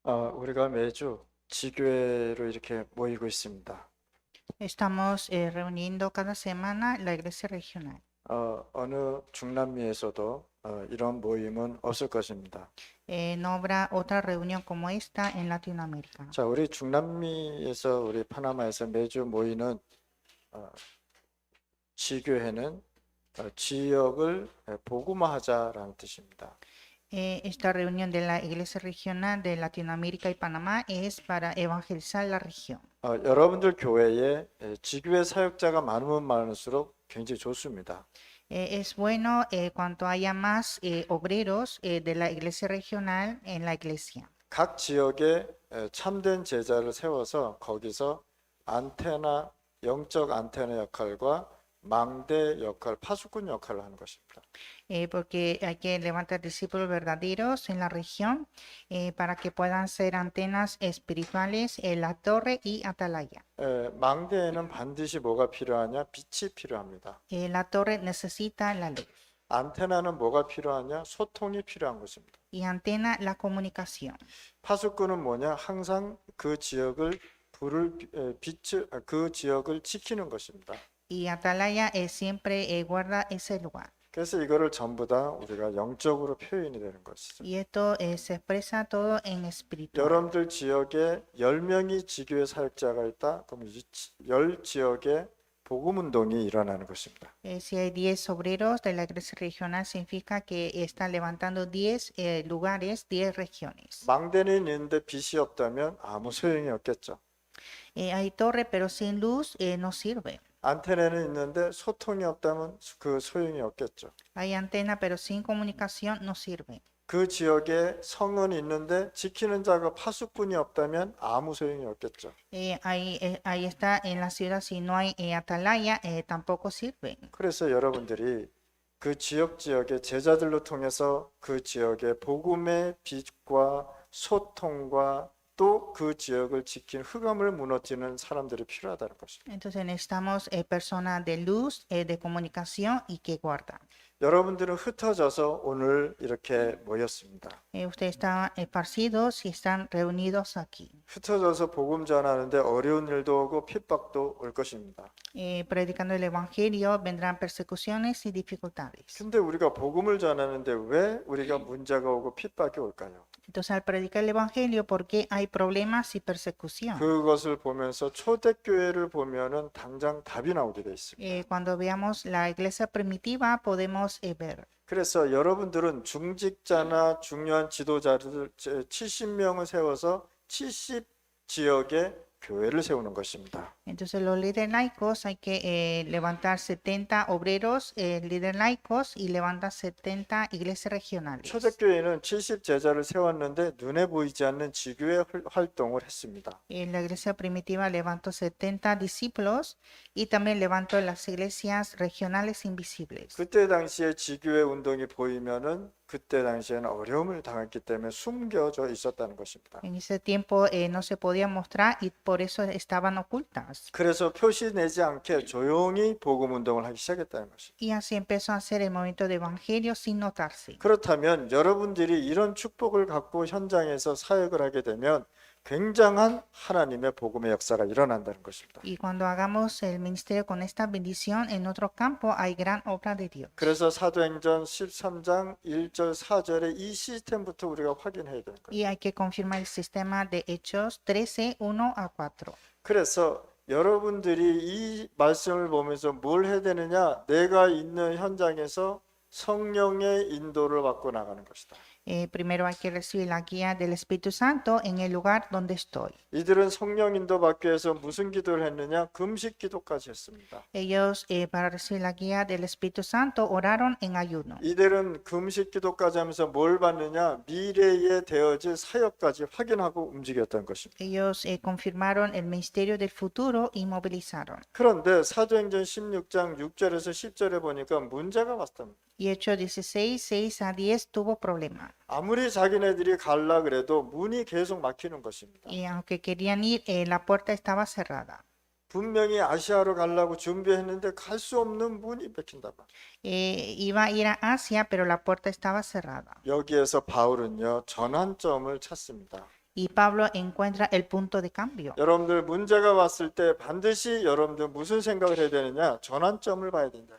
우리가 매주 지교회로 이렇게 모이고 있습니다. Estamos reuniendo cada semana la iglesia regional. 어느 중남미에서도 이런 모임은 없을 것입니다. No habrá otra reunión como esta en Latinoamérica. 자, 우리 중남미에서 우리 파나마에서 매주 모이는 지교회는 지역을 복음화하자라는 뜻입니다. Esta reunión de la iglesia regional de Latinoamérica y Panamá es para evangelizar la región. 여러분들 교회에 지교회 사역자가 많으면 많을수록 굉장히 좋습니다. Es bueno cuanto haya más obreros de la iglesia regional en la iglesia. 각 지역에 참된 제자를 세워서 거기서 안테나, 영적 안테나 역할과 망대 역할, 파수꾼 역할을 하는 것입니다. Porque hay que levantar discípulos verdaderos en la región para que puedan ser antenas espirituales en la torre y atalaya. 망대에는 반드시 뭐가 필요하냐? 빛이 필요합니다. La torre necesita la luz 안테나는 뭐가 필요하냐? 소통이 필요한 것입니다. y antena la comunicación. 파수꾼은 뭐냐? 항상 그 지역을 그 지역을 지키는 것입니다. Y atalaya siempre guarda ese lugar. 그래서 이거를 전부 다 우리가 영적으로 표현이 되는 것이죠. Y esto se expresa todo en espiritual. 여러분들 지역에 10명이 지교회 사역자가 있다. 그럼 이 10지역에 복음 운동이 일어나는 것입니다. Si hay 10 obreros de la iglesia regional, significa que están levantando 10 lugares, 10 regiones. 망대는 있는데 빛이 없다면 아무 소용이 없겠죠. Hay torre, pero sin luz no sirve. 안테나는 있는데 소통이 없다면 그 소용이 없겠죠. Hay antena, pero sin comunicación no sirve. 그 지역에 성은 있는데 지키는 자가 파수꾼이 없다면 아무 소용이 없겠죠. Ahí está en la ciudad, si no hay atalaya, tampoco sirve. 그래서 여러분들이 그 지역의 제자들로 통해서 그 지역의 복음의 빛과 소통과 또 그 지역을 지킨 흑암을 무너뜨리는 사람들이 필요하다는 것입니다. Entonces necesitamos personas de luz, de comunicación y que guardan. 여러분들은 흩어져서 오늘 이렇게 모였습니다. Ustedes están esparcidos y están reunidos aquí. 흩어져서 복음 전하는데 어려운 일도 오고 핍박도 올 것입니다. Predicando el evangelio vendrán persecuciones y dificultades. 근데 우리가 복음을 전하는데 왜 우리가 문제가 오고 핍박이 올까요? Entonces al predicar el evangelio, ¿por qué hay problemas y persecución? 그것을 보면서 초대교회를 보면은 당장 답이 나오게 돼 있습니다. Cuando veamos la iglesia primitiva podemos ver. 그래서 여러분들은 중직자나 중요한 지도자들 70명을 세워서 70지역에 교회를 세우는 것입니다. Entonces los líderes laicos hay que levantar 70 obreros, líderes laicos y levantar 70 iglesias regionales. 초대교회는 70제자를 세웠는데 눈에 보이지 않는 지교회 활동을 했습니다. La iglesia primitiva levantó 70 discípulos y también levantó las iglesias regionales invisibles. 그때 당시에 지교회 운동이 보이면은 그때 당시에는 어려움을 당했기 때문에 숨겨져 있었다는 것입니다. En ese tiempo no se podía mostrar y por eso estaban ocultas. 그래서 표시 내지 않게 조용히 복음 운동을 하기 시작했다는 것입니다. Y así empezó a hacer el movimiento de evangelio sin notarse. 그렇다면 여러분들이 이런 축복을 갖고 현장에서 사역을 하게 되면 굉장한 하나님의 복음의 역사가 일어난다는 것입니다. Y cuando hagamos el ministerio con esta bendición en otro campo hay gran obra de Dios. 그래서 사도행전 13장 1절 4절에 이 시스템부터 우리가 확인해야 되는 거예요. Y hay que confirmar el sistema de Hechos 13, 1 a 4. 그래서 여러분들이 이 말씀을 보면서 뭘 해야 되느냐? 내가 있는 현장에서 성령의 인도를 받고 나가는 것이다. Primero hay que recibir la guía del Espíritu Santo en el lugar donde estoy. 이들은 성령 인도 받기 위해서 무슨 기도를 했느냐? 금식 기도까지 했습니다. Ellos para recibir la guía del Espíritu Santo oraron en ayuno. 이들은 금식 기도까지 하면서 뭘 받느냐? 미래에 되어질 사역까지 확인하고 움직였던 것입니다. Ellos confirmaron el ministerio del futuro y movilizaron. 그런데 사도행전 16장 6절에서 10절에 보니까 문제가 왔답니다. Y Hechos 16, 6 a 10 tuvo problema. 아무리 자기네들이 갈라 그래도 문이 계속 막히는 것입니다. Y aunque querían ir, la puerta estaba cerrada. 분명히 아시아로 가려고 준비했는데 갈 수 없는 문이 막힌다. Iba a ir a Asia, pero la puerta estaba cerrada. 여기에서 바울은요 전환점을 찾습니다. y Pablo encuentra el punto de cambio. 여러분들 문제가 왔을 때 반드시 여러분들 무슨 생각을 해야 되느냐? 전환점을 봐야 된다.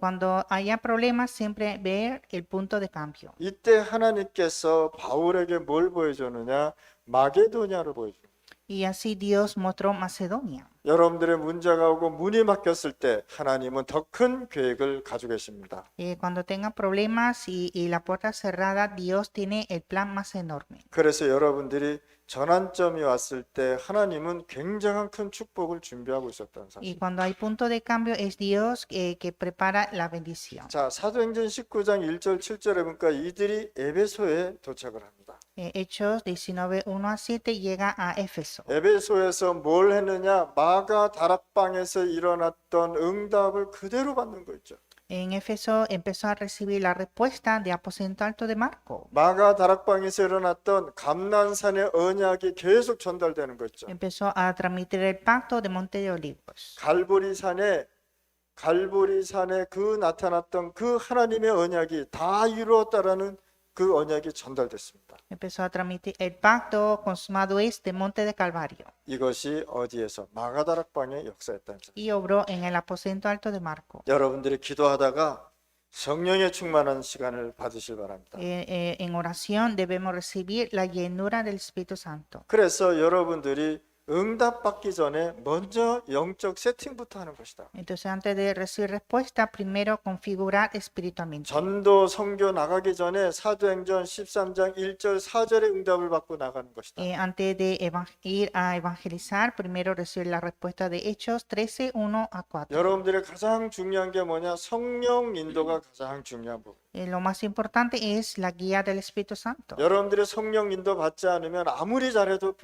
Cuando haya problemas, siempre ver el punto de cambio. 이때 하나님께서 바울에게 뭘 보여주느냐? 마게도냐를 보여줍니다. Y así Dios mostró Macedonia. 여러분들의 문제가 오고 문이 막혔을 때 하나님은 더 큰 계획을 가지고 계십니다. Cuando tengan problemas y la puerta cerrada, Dios tiene el plan más enorme. 그래서 여러분들이 전환점이 왔을 때 하나님은 굉장한 큰 축복을 준비하고 있었다는 Y 사실. cuando hay punto de cambio, es Dios que prepara la bendición. 자, 사도행전 19장 1절 7절에 보니까 이들이 에베소에 도착을 합니다. Hechos 19, 1 a 7 llega a Éfeso. 에베소에서 뭘 했느냐? 마가 다락방에서 일어났던 응답을 그대로 받는 거 있죠. En Éfeso empezó a recibir la respuesta de aposento alto de Marco. 마가 다락방에서 일어났던 감난산의 언약이 계속 전달되는 거 있죠. Empezó a transmitir el pacto de Monte de Olivos. 갈보리산에 그 나타났던 그 하나님의 언약이 다 이루었다라는 그 언약이 전달됐습니다. Empezó a transmitir el pacto consumado es de Monte de Calvario. 이것이 어디에서? 마가 다락방의 역사였다는 점. Y obró en el aposento alto de Marco. 여러분들이 기도하다가 성령의 충만한 시간을 받으실 바랍니다. En oración debemos recibir la llenura del Espíritu Santo. 그래서 여러분들이 응답받기 전에 먼저 영적 세팅부터 하는 것이다. Entonces, antes de recibir respuesta, primero configurar espiritualmente. 전도 선교 나가기 전에 사도행전 13장 1절 4절의 응답을 받고 나가는 것이다. Antes de ir a evangelizar, primero recibir la respuesta de Hechos 13, 1 a 4. 여러분들의 가장 중요한 게 뭐냐? 성령 인도가 가장 중요한 부분. Lo más importante es la guía del Espíritu Santo. 여러분들의 성령 인도 받지 않으면 아무리 잘해도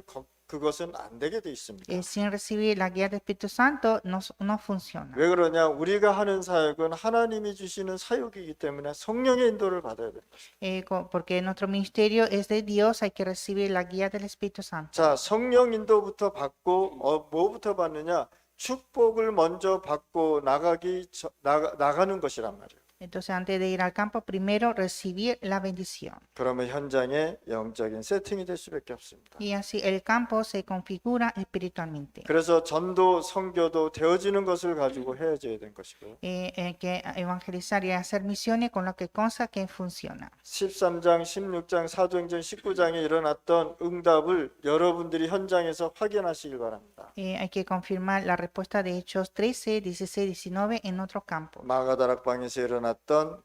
그것은 안 되게 돼 있습니다. Sin recibir la guía del Espíritu Santo no funciona. 왜 그러냐? 우리가 하는 사역은 하나님이 주시는 사역이기 때문에 성령의 인도를 받아야 됩니다. Porque nuestro ministerio es de Dios, hay que recibir la guía del Espíritu Santo. 자, 성령 인도부터 받고 뭐부터 받느냐? 축복을 먼저 받고 나가는 것이란 말이에요. Entonces, antes de ir al campo, primero recibir la bendición. 그러면 현장에 영적인 세팅이 될 수밖에 없습니다. Y así el campo se configura espiritualmente. 그래서 전도, 선교도 되어지는 것을 가지고 헤어져야 된 것이고요. Que evangelizar y hacer misiones con lo que consta que funciona. 13장, 16장, 사도행전 19장에 일어났던 응답을 여러분들이 현장에서 확인하시길 바랍니다. Hay que confirmar la respuesta de Hechos 13, 16, 19 en otro campo. 마가다락방에서 일어났던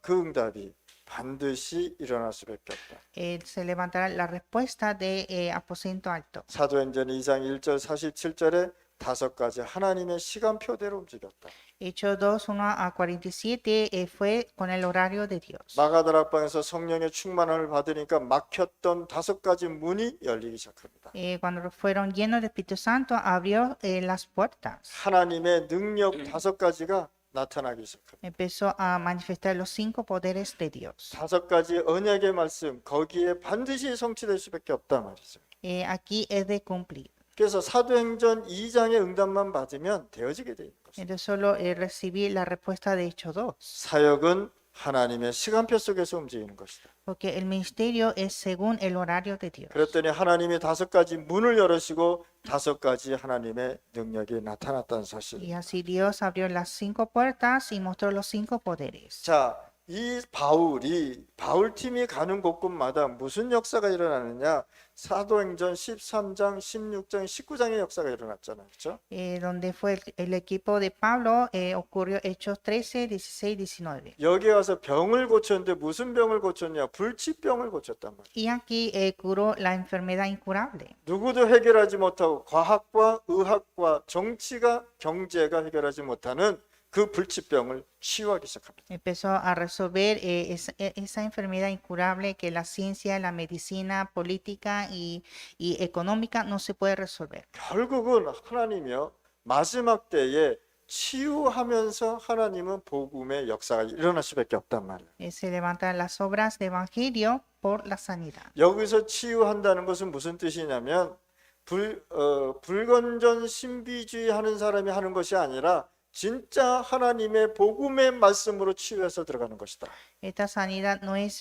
그 응답이 반드시 일어날 수밖에 없다. Se levantará la respuesta de aposento alto. 사도행전 2장 1절 47절에 5가지 하나님의 시간표대로 움직였다. Hechos 2, 1 a 47 fue con el horario de Dios. 마가다락방에서 성령의 충만함을 받으니까 막혔던 5가지 문이 열리기 시작합니다. Cuando fueron llenos del Espíritu Santo, abrió las puertas. 하나님의 능력 5가지가 나타나기 시작합니다. Empezó a manifestar los 5 poderes de Dios. 5가지 언약의 말씀 거기에 반드시 성취될 수밖에 없다 말이죠. Aquí es de cumplir. 그래서 사도행전 2장의 응답만 받으면 되어지게 돼 있는 것입니다. Entonces solo recibir la respuesta de Hechos 2. 사역은 하나님의 시간표 속에서 움직이는 것이다. Porque el ministerio es según el horario de Dios. 그랬더니 하나님이 5가지 문을 열으시고 5가지 하나님의 능력이 나타났다는 사실. Y así Dios abrió las 5 puertas y mostró los 5 poderes. 자, 이 바울 팀이 가는 곳곳마다 무슨 역사가 일어나느냐? 사도행전 13장, 16장, 19장의 역사가 일어났잖아요. 그렇죠? Donde fue el equipo de Pablo, ocurrió Hechos 13, 16, 19. 여기 와서 병을 고쳤는데 무슨 병을 고쳤냐? 불치병을 고쳤단 말이에요. Y aquí curó la enfermedad incurable. 누구도 해결하지 못하고 과학과 의학과 정치가 경제가 해결하지 못하는 그 불치병을 치유하기 시작합니다. Empezó a resolver esa enfermedad incurable que la ciencia, la medicina, política y económica no se puede resolver. 결국은 하나님이요 마지막 때에 치유하면서 하나님은 복음의 역사가 일어날 수밖에 없단 말이에요. Se levantan las obras de evangelio por la sanidad. 여기서 치유한다는 것은 무슨 뜻이냐면 불건전 신비주의 하는 사람이 하는 것이 아니라 진짜 하나님의 복음의 말씀으로 치유해서 들어가는 것이다. Esta sanidad no es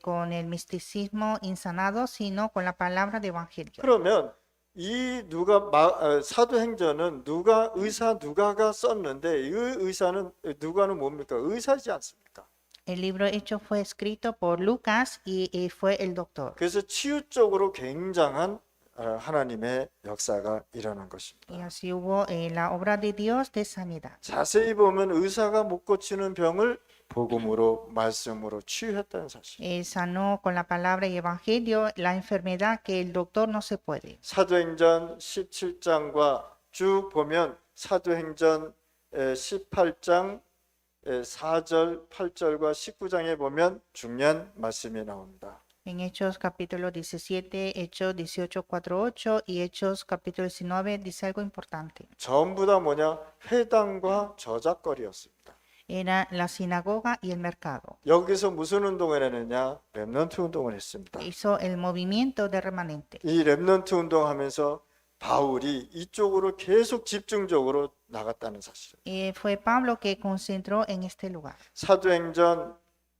con el misticismo insanado, sino con la palabra de evangelio. 그러면 이 사도행전은 누가가 썼는데 이 의사는 누가는 뭡니까? 의사지 않습니까? El libro Hechos fue escrito por Lucas y fue el doctor. 그래서 치유 쪽으로 굉장한 하나님의 역사가 일어난 Y 것입니다. así hubo la obra de Dios de sanidad. 자세히 보면 의사가 못 고치는 병을 복음으로 말씀으로 치유했다는 사실. Sanó con la palabra y evangelio la enfermedad que el doctor no se puede. 사도행전 17장과 쭉 보면 사도행전 18장 4절, 8절과 19장에 보면 중요한 말씀이 나옵니다. En Hechos capítulo 17, Hechos 18, 4, 8 y Hechos capítulo 19 dice algo importante. 전부 다 뭐냐? 회당과 저작거리였습니다. Era la sinagoga y el mercado. 여기서 무슨 운동을 했느냐? 렘넌트 운동을 했습니다. Hizo el movimiento de remanente. 이 렘넌트 운동하면서 바울이 이쪽으로 계속 집중적으로 나갔다는 사실. Fue Pablo que concentró en este lugar. 사도행전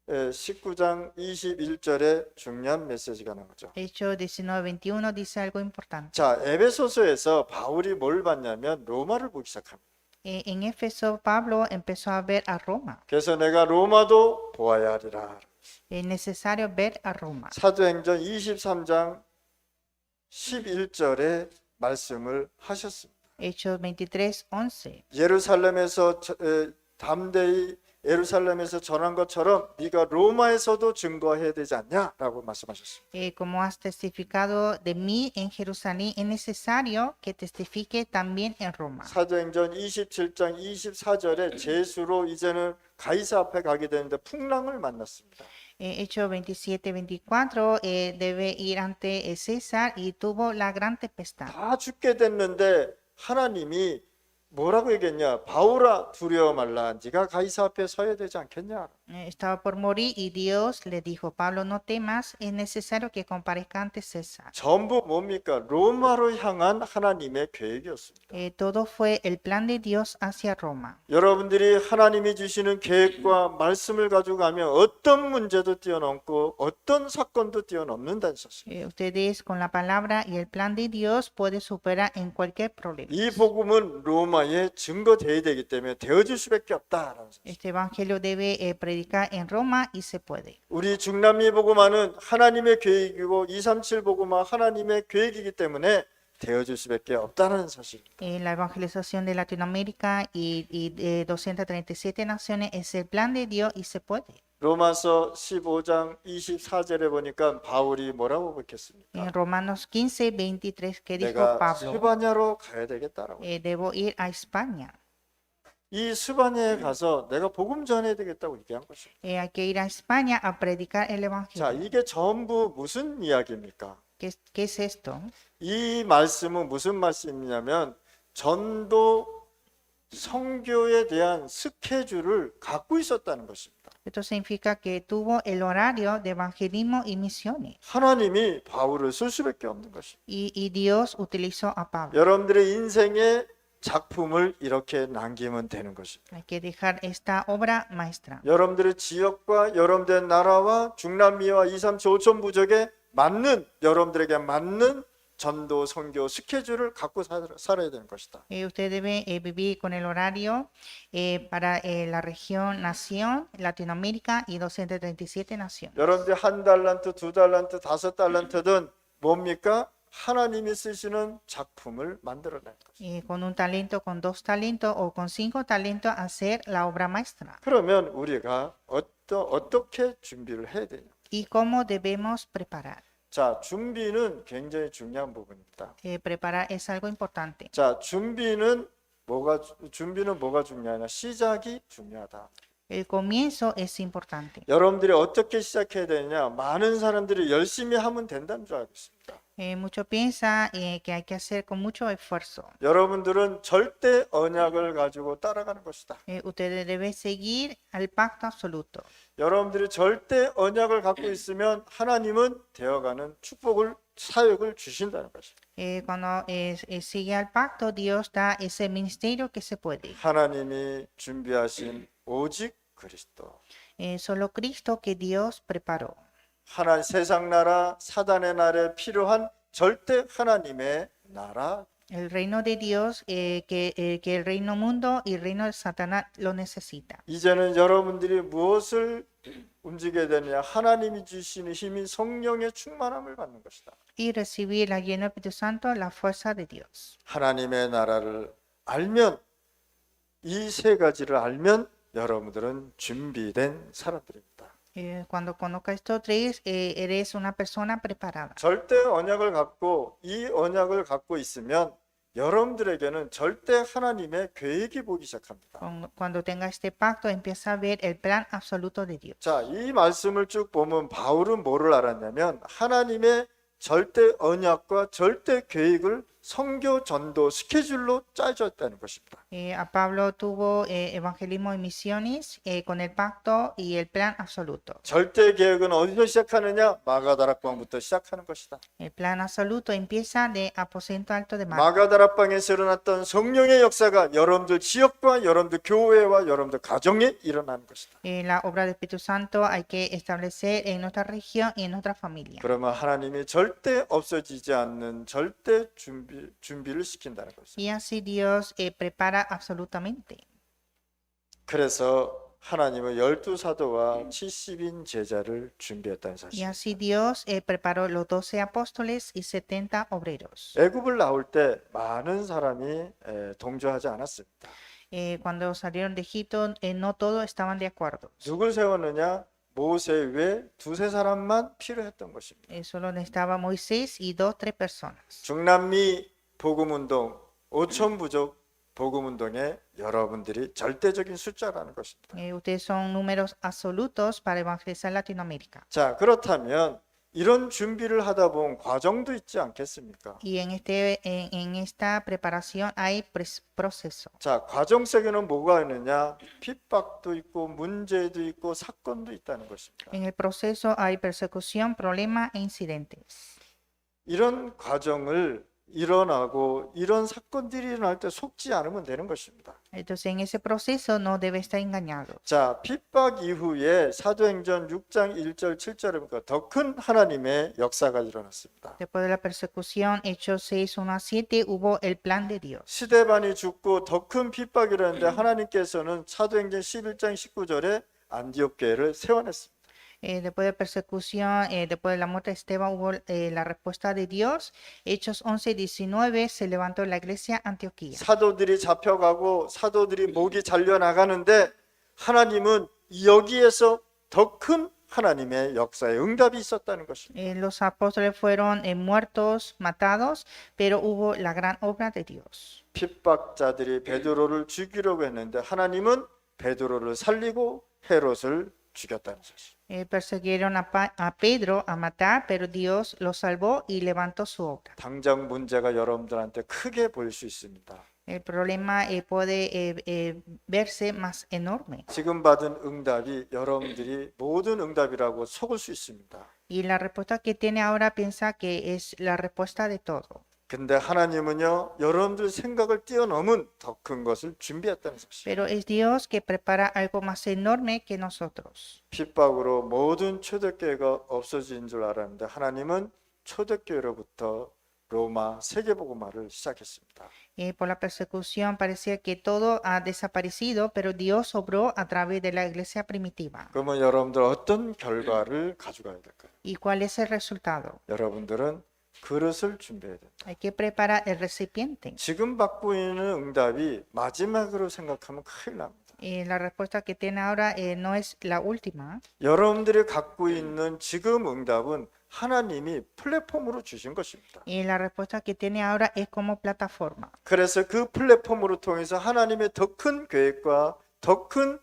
19장 21절에 중요한 메시지가 나오죠. Hechos 19:21 dice algo importante. 자, 에베소서에서 바울이 뭘 봤냐면 로마를 보기 시작합니다. En Éfeso, Pablo empezó a ver a Roma. 그래서 내가 로마도 보아야 하리라. Es necesario ver a Roma. 사도행전 23장 11절에 말씀을 하셨습니다. Hechos 23:11. 예루살렘에서 담대히 예루살렘에서 전한 것처럼 네가 로마에서도 증거해야 되지 않냐라고 말씀하셨습니다. Como has testificado de mí en Jerusalén, es necesario que testifique también en Roma. 사도행전 27장 24절에 제수로 이제는 가이사 앞에 가게 되는데 풍랑을 만났습니다. Hechos 27:24 debe ir ante César y tuvo la gran tempestad. 다 죽게 됐는데 하나님이 뭐라고 얘기했냐? 바울아 두려워 말라. 네가 가이사 앞에 서야 되지 않겠냐? Estaba por morir y Dios le dijo, Pablo, no temas, es necesario que comparezca ante César. 전부 뭡니까? 로마로 향한 하나님의 계획이었습니다. Todo fue el plan de Dios hacia Roma. 여러분들이 하나님이 주시는 계획과 말씀을 가지고 가면 어떤 문제도 뛰어넘고 어떤 사건도 뛰어넘는다는 사실. Ustedes con la palabra y el plan de Dios pueden superar en cualquier problema. 이 복음은 로마에 증거되어야 되기 때문에 되어질 수밖에 없다라는 사실. Este evangelio debe predicar en Roma y se puede. 우리 중남미 복음화는 하나님의 계획이고 237 복음화 하나님의 계획이기 때문에 되어질 수밖에 없다는 사실. La evangelización de Latinoamérica y de 237 naciones es el plan de Dios y se puede. 로마서 15장 24절에 보니까 바울이 뭐라고 밝혔습니까? En Romanos 15:23, ¿qué dijo 내가 Pablo? 스바냐로 가야 되겠다라고. Debo ir a España. 이 스바냐에 가서 내가 복음 전해야 되겠다고 얘기한 것입니다. Hay que ir a España a predicar el 자, evangelio. 이게 전부 무슨 이야기입니까? ¿Qué es esto? 이 말씀은 무슨 말씀이냐면 전도 선교에 대한 스케줄을 갖고 있었다는 것입니다. Esto significa que tuvo el horario de evangelismo y misiones. 하나님이 바울을 쓸 수밖에 없는 것입니다. Y Dios utilizó a Pablo. 여러분들의 인생의 작품을 이렇게 남기면 되는 것입니다. Hay que dejar esta obra maestra. 여러분들의 지역과 여러분들의 나라와 중남미와 237 5천 부족에 맞는 여러분들에게 맞는 전도 선교 스케줄을 갖고 살아야 되는 것이다. Usted debe vivir con el horario para la región, nación, Latinoamérica y 237 naciones. 여러분들 한 달란트, 두 달란트, 다섯 달란트든 뭡니까? 하나님이 쓰시는 작품을 만들어내는 것입니다. Con un talento, con 2 talentos o con 5 talentos hacer la obra maestra. 그러면 우리가 어떻게 준비를 해야 되냐? ¿Y cómo debemos preparar? 자, 준비는 굉장히 중요한 부분입니다. Preparar es algo importante. 자, 준비는 뭐가 중요하냐? 시작이 중요하다. El comienzo es importante. 여러분들이 어떻게 시작해야 되느냐? 많은 사람들이 열심히 하면 된다는 줄 알고 있습니다. Muchos piensan que hay que hacer con mucho esfuerzo. 여러분들은 절대 언약을 가지고 따라가는 것이다. Ustedes deben seguir al pacto absoluto. 여러분들이 절대 언약을 갖고 있으면 하나님은 되어가는 축복을 사역을 주신다는 것입니다. Cuando sigue al pacto, Dios da ese ministerio que se puede. 하나님이 준비하신 오직 그리스도. Solo Cristo que Dios preparó. 세상 나라 사단의 날에 필요한 절대 하나님의 나라. El reino de Dios, que el reino mundo y el reino de Satanás lo necesita. 이제는 여러분들이 무엇을 움직여야 되느냐? 하나님이 주시는 힘이 성령의 충만함을 받는 것이다. Y recibir la lleno del Espíritu Santo, la fuerza de Dios. 하나님의 나라를 알면, 이 세 가지를 알면 여러분들은 준비된 사람들입니다. Cuando conozcas estos tres, eres una persona preparada. 절대 언약을 갖고 이 언약을 갖고 있으면 여러분들에게는 절대 하나님의 계획이 보기 시작합니다. Cuando tengas este pacto, empieza a ver el plan absoluto de Dios. 자, 이 말씀을 쭉 보면 바울은 뭐를 알았냐면 하나님의 절대 언약과 절대 계획을 선교 전도 스케줄로 짜졌다는 것입니다. A Pablo tuvo evangelismo y misiones con el pacto y el plan absoluto. 절대 계획은 어디서 시작하느냐? 마가다락방부터 시작하는 것이다. El plan absoluto empieza de aposento alto de Marcos. 마가다락방에서 일어났던 성령의 역사가 여러분들 지역과 여러분들 교회와 여러분들 가정에 일어나는 것이다. La obra del Espíritu Santo hay que establecer en nuestra región y en nuestra familia. 그러면 하나님이 절대 없어지지 않는 절대 준비를 시킨다는 것입니다. Y así Dios prepara absolutamente. 그래서 하나님은 12사도와 70인 제자를 준비했다는 Y 사실입니다. así Dios preparó los 12 apóstoles y 70 obreros. 애굽을 나올 때 많은 사람이 동조하지 않았습니다. Cuando salieron de Egipto, no todos estaban de acuerdo. 누굴 세웠느냐? 모세 외에 두세 사람만 필요했던 것입니다. Solo necesitaba Moisés y dos, tres personas. 중남미 복음운동, 5천 부족 복음운동에 여러분들이 절대적인 숫자라는 것입니다. Ustedes son números absolutos para evangelizar Latinoamérica. 자, 그렇다면 이런 준비를 하다 보면 과정도 있지 않겠습니까? Y en esta preparación hay proceso. 자, 과정 속에는 뭐가 있느냐? 핍박도 있고 문제도 있고 사건도 있다는 것입니다. En el proceso hay persecución, problemas e incidentes. 이런 과정을 일어나고 이런 사건들이 일어날 때 속지 않으면 되는 것입니다. Entonces, en ese proceso no debe estar engañado. 자, 핍박 이후에 사도행전 6장 1절 7절에 보니까 더 큰 하나님의 역사가 일어났습니다. Después de la persecución, Hechos 6, 1 a 7, hubo el plan de Dios. 스데반이 죽고 더 큰 핍박이 일어났는데 하나님께서는 사도행전 11장 19절에 안디옥 교회를 세워냈습니다. Después de persecución, después de la muerte de Esteban, hubo la respuesta de Dios. Hechos 11, 19, se levantó la iglesia Antioquía. 사도들이 잡혀가고 사도들이 목이 잘려나가는데 하나님은 여기에서 더 큰 하나님의 역사에 응답이 있었다는 것입니다. Los apóstoles fueron muertos, matados, pero hubo la gran obra de Dios. 핍박자들이 베드로를 죽이려고 했는데 하나님은 베드로를 살리고 헤롯을 죽였다는 사실. Persiguieron a Pedro a matar, pero Dios lo salvó y levantó su obra. 당장 문제가 여러분들한테 크게 보일 수 있습니다. El problema puede verse más enorme. 지금 받은 응답이 여러분들이 모든 응답이라고 속을 수 있습니다. Y la respuesta que tiene ahora piensa que es la respuesta de todo. 근데 하나님은요, 여러분들 생각을 뛰어넘은 더 큰 것을 준비했다는 사실. Pero es Dios que prepara algo más enorme que nosotros. 핍박으로 모든 초대교회가 없어진 줄 알았는데 하나님은 초대교회로부터 로마 세계복음화를 시작했습니다. Por la persecución parecía que todo ha desaparecido, pero Dios obró a través de la iglesia primitiva. 그러면 여러분들 어떤 결과를 가져가야 될까요? ¿Y cuál es el resultado? 여러분들은 그릇을 준비해야 된다. Hay que preparar el recipiente. 지금 받고 있는 응답이 마지막으로 생각하면 큰일 납니다. La respuesta que tiene ahora no es la última. 여러분들이 갖고 있는 지금 응답은 하나님이 플랫폼으로 주신 것입니다. Y la respuesta que tiene ahora es como plataforma. 그래서 그 플랫폼으로 통해서 하나님의 더 큰 계획과 더 큰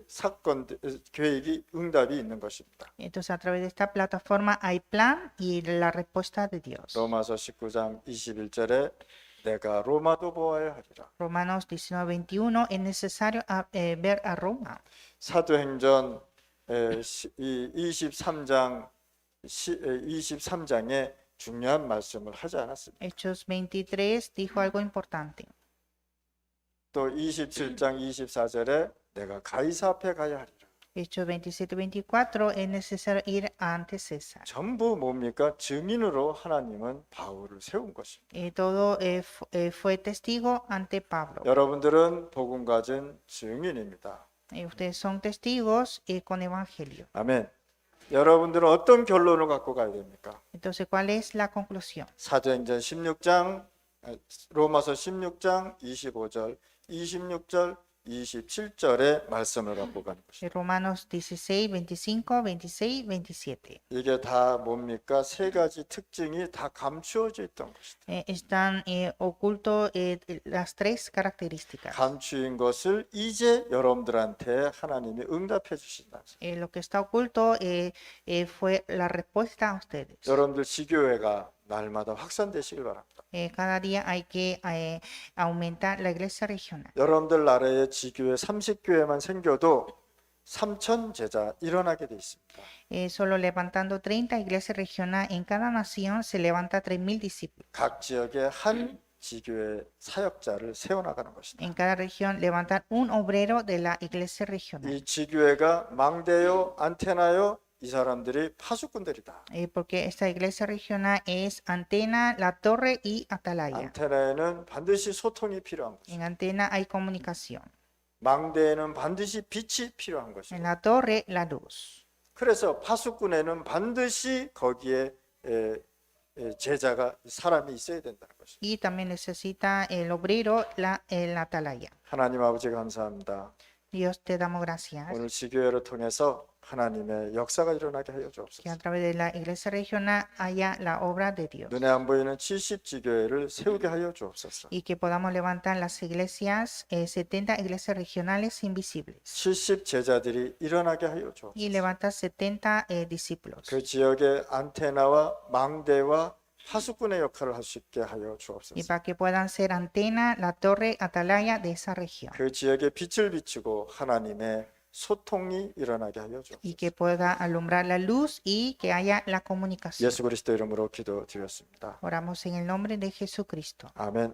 사건, 계획이 응답이 있는 것입니다. Entonces, a través de esta plataforma hay plan y la respuesta de Dios. 로마서 19장 21절에 내가 로마도 보아야 하리라. Romanos 19:21 es necesario ver a Roma. 사도행전 23장에 중요한 말씀을 하지 않았습니다. Hechos 23 dijo algo importante. 또 27장 24절에 내가 가이사 앞에 가야 하리라. Hechos 27-24 es necesario ir ante César. 전부 뭡니까? 증인으로 하나님은 바울을 세운 것입니다. Todo fue testigo ante Pablo. 여러분들은 복음 가진 증인입니다. Ustedes son testigos con evangelio. 아멘. 여러분들은 어떤 결론을 갖고 가야 됩니까? Entonces, ¿cuál es la conclusión? 사도행전 16장, 로마서 16장 25절, 26절, 27절의 말씀을 갖고 가는 것입니다. Romanos 16, 25, 26, 27. 이게 다 뭡니까? 세 가지 특징이 다 감추어져 있던 것이다. Están ocultos las tres características. 감추인 것을 이제 여러분들한테 하나님이 응답해 주신다. Lo que está oculto fue la respuesta a ustedes. 여러분들 지교회가 날마다 확산되시길 바랍니다. Cada día hay que aumentar la iglesia regional. 여러분들 나라에 지교회 30교회만 생겨도 3,000 제자 일어나게 돼 있습니다. Solo levantando 30 iglesias regionales en cada nación se levanta 3.000 discípulos. 각 지역에 한 지교회 사역자를 세워나가는 것이다. En cada región levantar un obrero de la iglesia regional. 이 지교회가 망대요, 안테나요, 이 사람들이 파수꾼들이다. Porque esta iglesia regional es antena, la torre y atalaya. 안테나에는 반드시 소통이 필요한 것이다. En antena hay comunicación. 망대에는 반드시 빛이 필요한 En 것이다. la torre, la luz. 그래서 파수꾼에는 반드시 거기에 제자가 사람이 있어야 된다는 것이다. Y también necesita el obrero, el atalaya. 하나님 아버지 감사합니다. Dios, te damos gracias 오늘 지교회를 통해서 하나님의 역사가 일어나게 하여 que 주옵소서. a través de la iglesia regional haya la obra de Dios 눈에 안 보이는 70지교회를 세우게 하여 주옵소서. y que podamos levantar las iglesias, 70 iglesias regionales invisibles 70 제자들이 일어나게 하여 주옵소서. y levantar 70 discípulos 그 지역의 안테나와 망대와 파수꾼의 역할을 할 수 있게 하여 y 주옵소서. para que puedan ser antena, la torre, atalaya de esa región 그 지역에 빛을 비추고 하나님의 소통이 일어나게 하여 y 주옵소서. que pueda alumbrar la luz y que haya la comunicación. 예수 그리스도 이름으로 기도드렸습니다. Oramos en el nombre de Jesucristo. 아멘.